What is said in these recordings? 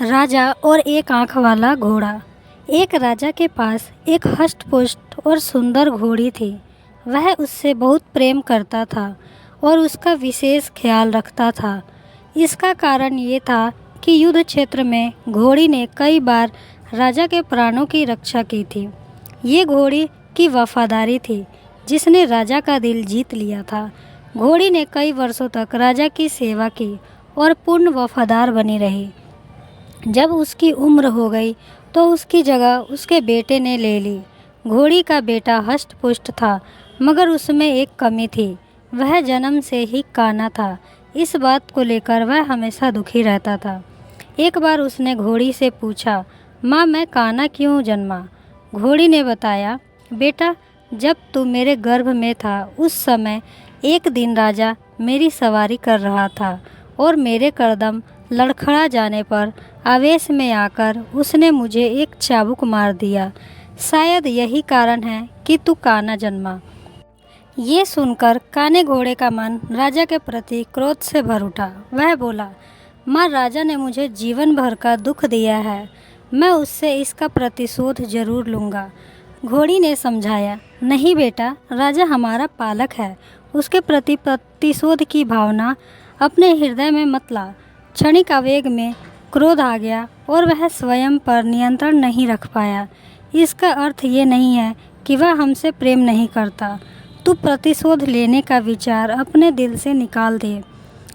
राजा और एक आँख वाला घोड़ा। एक राजा के पास एक हष्ट-पुष्ट और सुंदर घोड़ी थी। वह उससे बहुत प्रेम करता था और उसका विशेष ख्याल रखता था। इसका कारण ये था कि युद्ध क्षेत्र में घोड़ी ने कई बार राजा के प्राणों की रक्षा की थी। ये घोड़ी की वफादारी थी जिसने राजा का दिल जीत लिया था। घोड़ी ने कई वर्षों तक राजा की सेवा की और पूर्ण वफादार बनी रही। जब उसकी उम्र हो गई तो उसकी जगह उसके बेटे ने ले ली। घोड़ी का बेटा हष्ट-पुष्ट था, मगर उसमें एक कमी थी। वह जन्म से ही काना था। इस बात को लेकर वह हमेशा दुखी रहता था। एक बार उसने घोड़ी से पूछा, माँ, मैं काना क्यों जन्मा? घोड़ी ने बताया, बेटा, जब तू मेरे गर्भ में था उस समय एक दिन राजा मेरी सवारी कर रहा था और मेरे कदम लड़खड़ा जाने पर आवेश में आकर उसने मुझे एक चाबुक मार दिया। शायद यही कारण है कि तू काना जन्मा। ये सुनकर काने घोड़े का मन राजा के प्रति क्रोध से भर उठा। वह बोला, माँ, राजा ने मुझे जीवन भर का दुख दिया है। मैं उससे इसका प्रतिशोध जरूर लूँगा। घोड़ी ने समझाया, नहीं बेटा, राजा हमारा पालक है। उसके प्रति प्रतिशोध की भावना अपने हृदय में मत ला। क्षणिक आवेग में क्रोध आ गया और वह स्वयं पर नियंत्रण नहीं रख पाया। इसका अर्थ ये नहीं है कि वह हमसे प्रेम नहीं करता। तू प्रतिशोध लेने का विचार अपने दिल से निकाल दे।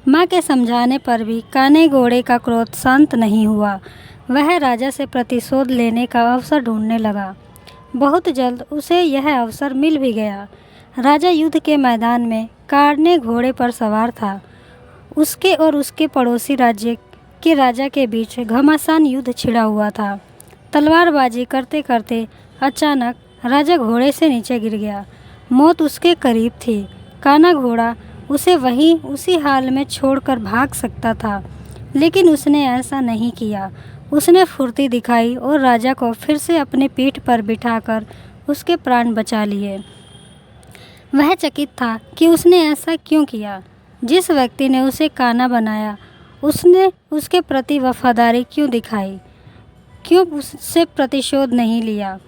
माँ के समझाने पर भी काने घोड़े का क्रोध शांत नहीं हुआ। वह राजा से प्रतिशोध लेने का अवसर ढूंढने लगा। बहुत जल्द उसे यह अवसर मिल भी गया। राजा युद्ध के मैदान में काने घोड़े पर सवार था। उसके और उसके पड़ोसी राज्य के राजा के बीच घमासान युद्ध छिड़ा हुआ था। तलवारबाजी करते करते अचानक राजा घोड़े से नीचे गिर गया। मौत उसके करीब थी। काना घोड़ा उसे वहीं उसी हाल में छोड़कर भाग सकता था, लेकिन उसने ऐसा नहीं किया। उसने फुर्ती दिखाई और राजा को फिर से अपनी पीठ पर बिठाकर उसके प्राण बचा लिए। वह चकित था कि उसने ऐसा क्यों किया। जिस व्यक्ति ने उसे काना बनाया, उसने उसके प्रति वफादारी क्यों दिखाई? क्यों उससे प्रतिशोध नहीं लिया?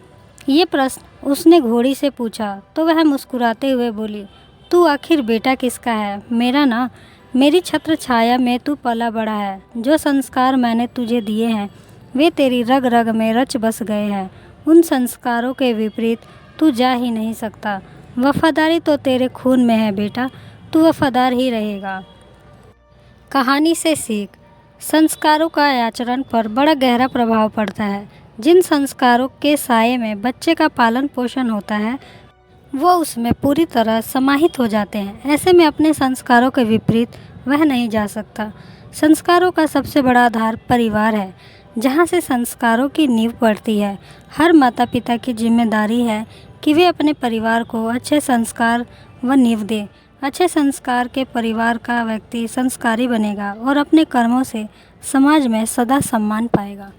ये प्रश्न उसने घोड़ी से पूछा तो वह मुस्कुराते हुए बोली, तू आखिर बेटा किसका है? मेरा ना। मेरी छत्र छाया में तू पला बड़ा है। जो संस्कार मैंने तुझे दिए हैं वे तेरी रग रग में रच बस गए हैं। उन संस्कारों के विपरीत तू जा ही नहीं सकता। वफादारी तो तेरे खून में है बेटा, तू वफादार ही रहेगा। कहानी से सीख। संस्कारों का आचरण पर बड़ा गहरा प्रभाव पड़ता है। जिन संस्कारों के साये में बच्चे का पालन पोषण होता है वो उसमें पूरी तरह समाहित हो जाते हैं। ऐसे में अपने संस्कारों के विपरीत वह नहीं जा सकता। संस्कारों का सबसे बड़ा आधार परिवार है, जहाँ से संस्कारों की नींव पड़ती है। हर माता पिता की जिम्मेदारी है कि वे अपने परिवार को अच्छे संस्कार व नींव दें। अच्छे संस्कार के परिवार का व्यक्ति संस्कारी बनेगा और अपने कर्मों से समाज में सदा सम्मान पाएगा।